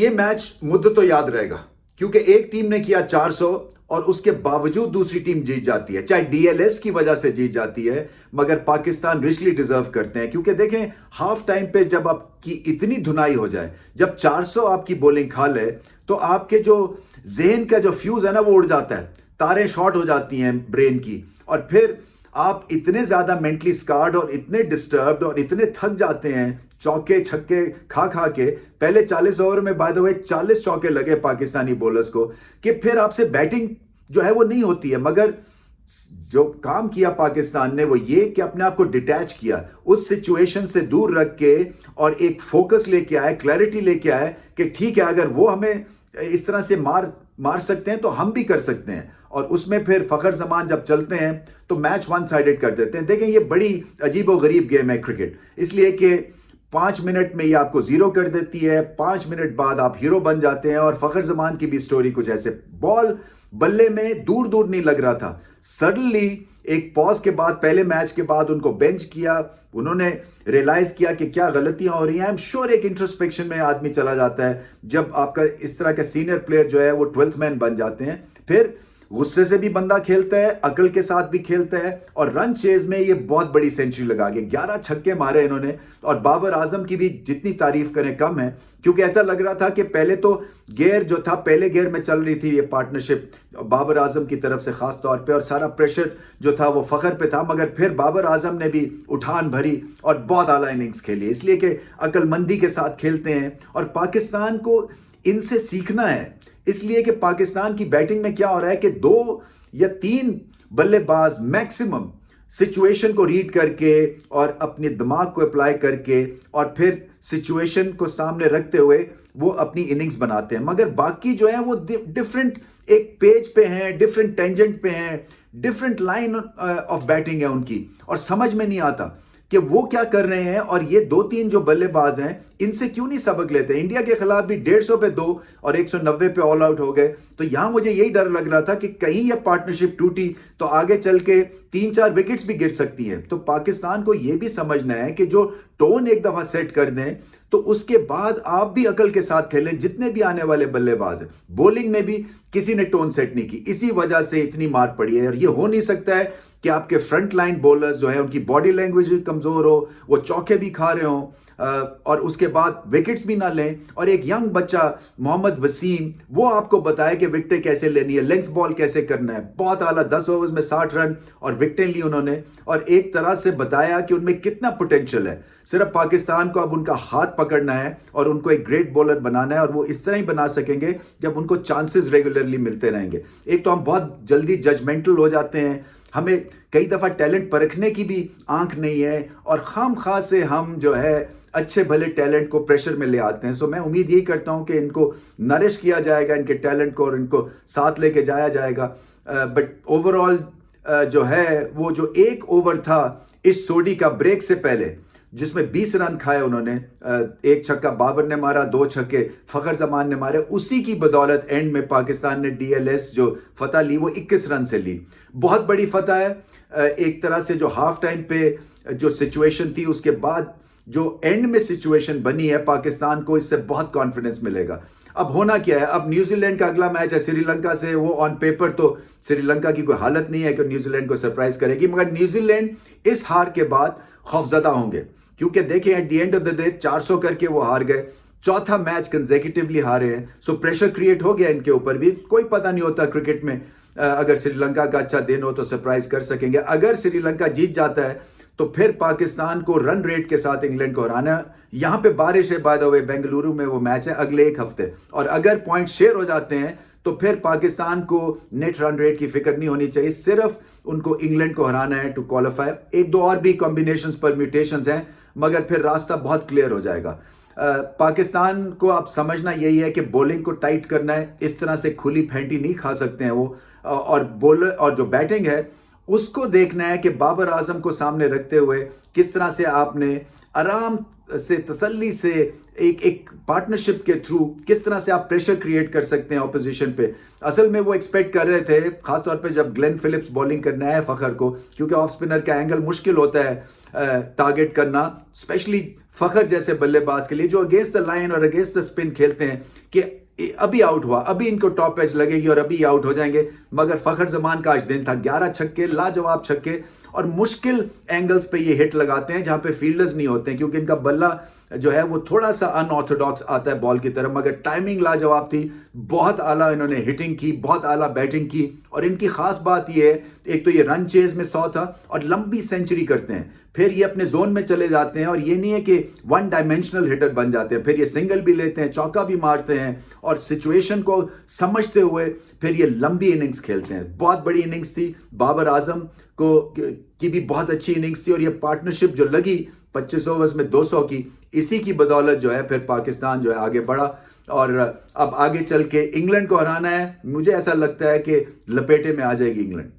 یہ میچ مدتوں یاد رہے گا کیونکہ ایک ٹیم نے کیا 400 اور اس کے باوجود دوسری ٹیم جیت جاتی ہے، چاہے ڈی ایل ایس کی وجہ سے جیت جاتی ہے، مگر پاکستان ریچلی ڈیزرو کرتے ہیں کیونکہ دیکھیں ہاف ٹائم پہ جب آپ کی اتنی دھنائی ہو جائے، جب 400 آپ کی بولنگ کھا لے تو آپ کے جو ذہن کا جو فیوز ہے نا وہ اڑ جاتا ہے، تاریں شارٹ ہو جاتی ہیں برین کی، اور پھر آپ اتنے زیادہ مینٹلی سکارڈ اور اتنے ڈسٹربڈ اور اتنے تھک جاتے ہیں چوکے چھکے کھا کے، پہلے 40 اوور میں بائی دا وے 40 چوکے لگے پاکستانی بولرز کو، کہ پھر آپ سے بیٹنگ جو ہے وہ نہیں ہوتی ہے۔ مگر جو کام کیا پاکستان نے وہ یہ کہ اپنے آپ کو ڈیٹیچ کیا، اس سچویشن سے دور رکھ کے، اور ایک فوکس لے کے آئے، کلیئرٹی لے کے آئے کہ ٹھیک ہے اگر وہ ہمیں اس طرح سے مار سکتے ہیں تو ہم بھی کر سکتے ہیں، اور اس میں پھر فخر زمان جب چلتے ہیں تو میچ ون سائیڈڈ کر دیتے ہیں۔ دیکھیں یہ بڑی عجیب و غریب گیم ہے کرکٹ، اس لیے کہ 5 منٹ میں یہ آپ کو زیرو کر دیتی ہے، 5 منٹ بعد آپ ہیرو بن جاتے ہیں۔ اور فخر زمان کی بھی سٹوری کچھ ایسے، بال بلے میں دور دور نہیں لگ رہا تھا، سڈنلی ایک پاز کے بعد، پہلے میچ کے بعد ان کو بینچ کیا، انہوں نے ریلائز کیا کہ کیا غلطیاں ہو رہی ہیں۔ شور ایک انٹرسپیکشن میں آدمی چلا جاتا ہے جب آپ کا اس طرح کا سینئر پلیئر جو ہے وہ 12th مین بن جاتے ہیں، پھر غصے سے بھی بندہ کھیلتا ہے، عقل کے ساتھ بھی کھیلتا ہے، اور رن چیز میں یہ بہت بڑی سینچری لگا کے 11 چھکے مارے انہوں نے۔ اور بابر اعظم کی بھی جتنی تعریف کریں کم ہے، کیونکہ ایسا لگ رہا تھا کہ پہلے تو گیئر جو تھا، پہلے گیئر میں چل رہی تھی یہ پارٹنرشپ بابر اعظم کی طرف سے خاص طور پہ، اور سارا پریشر جو تھا وہ فخر پہ تھا، مگر پھر بابر اعظم نے بھی اٹھان بھری اور بہت اعلیٰ اننگز کھیلی، اس لیے کہ عقل مندی کے ساتھ کھیلتے ہیں، اور پاکستان کو ان سے سیکھنا ہے۔ اس لیے کہ پاکستان کی بیٹنگ میں کیا ہو رہا ہے کہ 2 یا 3 بلے باز میکسیمم سچویشن کو ریڈ کر کے اور اپنے دماغ کو اپلائی کر کے اور پھر سچویشن کو سامنے رکھتے ہوئے وہ اپنی اننگز بناتے ہیں، مگر باقی جو ہیں وہ ڈفرینٹ ایک پیج پہ ہیں، ڈفرینٹ ٹینجنٹ پہ ہیں، ڈفرینٹ لائن آف بیٹنگ ہے ان کی، اور سمجھ میں نہیں آتا کہ وہ کیا کر رہے ہیں۔ اور یہ 2-3 جو بلے باز ہیں ان سے کیوں نہیں سبق لیتے؟ انڈیا کے خلاف بھی 150 پہ 2 اور 190 پہ آل آؤٹ ہو گئے، تو یہاں مجھے یہی ڈر لگ رہا تھا کہ کہیں یہ پارٹنرشپ ٹوٹی تو آگے چل کے 3-4 وکٹس بھی گر سکتی ہیں۔ تو پاکستان کو یہ بھی سمجھنا ہے کہ جو ٹون ایک دفعہ سیٹ کر دیں تو اس کے بعد آپ بھی عقل کے ساتھ کھیلیں، جتنے بھی آنے والے بلے باز ہیں۔ بولنگ میں بھی کسی نے ٹون سیٹ نہیں کی، اسی وجہ سے اتنی مار پڑی ہے، اور یہ ہو نہیں سکتا ہے کہ آپ کے فرنٹ لائن بولرز جو ہیں ان کی باڈی لینگویج بھی کمزور ہو، وہ چوکے بھی کھا رہے ہوں، اور اس کے بعد وکٹس بھی نہ لیں، اور ایک ینگ بچہ محمد وسیم وہ آپ کو بتائے کہ وکٹیں کیسے لینی ہے، لینتھ بال کیسے کرنا ہے، بہت اعلیٰ 10 اوورز میں 60 رن اور وکٹیں لی انہوں نے، اور ایک طرح سے بتایا کہ ان میں کتنا پوٹینشل ہے۔ صرف پاکستان کو اب ان کا ہاتھ پکڑنا ہے اور ان کو ایک گریٹ بولر بنانا ہے، اور وہ اس طرح ہی بنا سکیں گے جب ان کو چانسز ریگولرلی ملتے رہیں گے۔ ایک تو ہم بہت جلدی ججمنٹل ہو جاتے ہیں، ہمیں کئی دفعہ ٹیلنٹ پرکھنے کی بھی آنکھ نہیں ہے، اور خام خواہ سے ہم جو ہے اچھے بھلے ٹیلنٹ کو پریشر میں لے آتے ہیں۔ سو میں امید یہی کرتا ہوں کہ ان کو نرش کیا جائے گا، ان کے ٹیلنٹ کو، اور ان کو ساتھ لے کے جایا جائے گا۔ بٹ اوور آل جو ہے وہ جو 1 اوور تھا اس سوڈی کا بریک سے پہلے جس میں 20 رن کھائے انہوں نے، 1 چھکا بابر نے مارا، 2 چھکے فخر زمان نے مارے، اسی کی بدولت اینڈ میں پاکستان نے ڈی ایل ایس جو فتح لی وہ 21 رن سے لی۔ بہت بڑی فتح ہے۔ ایک طرح سے جو ہاف ٹائم پہ جو سچویشن تھی، اس کے بعد جو اینڈ میں سچویشن بنی ہے، پاکستان کو اس سے بہت کانفیڈنس ملے گا۔ اب ہونا کیا ہے، اب نیوزی لینڈ کا اگلا میچ ہے سری لنکا سے، وہ آن پیپر تو سری لنکا کی کوئی حالت نہیں ہے کہ نیوزی لینڈ کو سرپرائز کرے گی، مگر نیوزی لینڈ اس ہار کے بعد خوفزدہ ہوں گے، کیونکہ دیکھیں at the end of the day 400 کر کے وہ ہار گئے، 4تھا میچ کنزیکٹیولی ہارے ہیں۔ سو پریشر کریٹ ہو گیا ان کے اوپر بھی، کوئی پتہ نہیں ہوتا کرکٹ میں، اگر سری لنکا کا اچھا دن ہو تو سرپرائز کر سکیں گے۔ اگر سری لنکا جیت جاتا ہے تو پھر پاکستان کو رن ریٹ کے ساتھ انگلینڈ کو ہرانا ہے۔ یہاں پہ بارش ہے بائی دا وے، بنگلورو میں وہ میچ ہے اگلے 1 ہفتے، اور اگر پوائنٹ شیئر ہو جاتے ہیں تو پھر پاکستان کو نیٹ رن ریٹ کی فکر نہیں ہونی چاہیے، صرف ان کو انگلینڈ کو ہرانا ہے ٹو کوالیفائی۔ 1-2 اور بھی کمبینیشنز پرمیوٹیشنز ہیں، مگر پھر راستہ بہت کلیئر ہو جائے گا۔ پاکستان کو اب سمجھنا یہی ہے کہ بولنگ کو ٹائٹ کرنا ہے، اس طرح سے کھلی پھینٹی نہیں کھا سکتے ہیں وہ، اور بولر اور جو بیٹنگ ہے اس کو دیکھنا ہے کہ بابر اعظم کو سامنے رکھتے ہوئے کس طرح سے آپ نے آرام سے، تسلی سے، ایک پارٹنرشپ کے تھرو کس طرح سے آپ پریشر کریٹ کر سکتے ہیں اپوزیشن پہ۔ اصل میں وہ ایکسپیکٹ کر رہے تھے، خاص طور پہ جب گلین فلپس بولنگ کرنا ہے فخر کو، کیونکہ آف سپنر کا اینگل مشکل ہوتا ہے ٹارگٹ کرنا، اسپیشلی فخر جیسے بلے باز کے لیے جو اگینسٹ دا لائن اور اگینسٹ دا سپن کھیلتے ہیں، کہ ابھی آؤٹ ہوا, ابھی ان کو ٹاپ ایج لگے گی اور ابھی آؤٹ ہو جائیں گے. مگر فخر زمان کا آج دن تھا, 11 چھکے, لاجواب چھکے, اور مشکل اینگلز پہ یہ ہٹ لگاتے ہیں جہاں پہ فیلڈرز نہیں ہوتے ہیں, کیونکہ ان کا بلہ جو ہے وہ تھوڑا سا ان آرتھوڈاکس آتا ہے بال کی طرف. مگر ٹائمنگ لاجواب تھی, بہت اعلیٰ انہوں نے ہٹنگ کی, بہت اعلیٰ بیٹنگ کی. اور ان کی خاص بات یہ ہے, ایک تو یہ رن چیز میں 100 تھا اور لمبی سینچری کرتے ہیں, پھر یہ اپنے زون میں چلے جاتے ہیں, اور یہ نہیں ہے کہ ون ڈائمینشنل ہٹر بن جاتے ہیں, پھر یہ سنگل بھی لیتے ہیں, چوکا بھی مارتے ہیں, اور سچویشن کو سمجھتے ہوئے پھر یہ لمبی اننگز کھیلتے ہیں. بہت بڑی اننگز تھی, بابر اعظم کی بھی بہت اچھی اننگز تھی, اور یہ پارٹنرشپ جو لگی 25 اوورز میں 200 کی, اسی کی بدولت جو ہے پھر پاکستان جو ہے آگے بڑھا. اور اب آگے چل کے انگلینڈ کو ہرانا ہے. مجھے ایسا لگتا ہے کہ لپیٹے میں آ جائے گی انگلینڈ.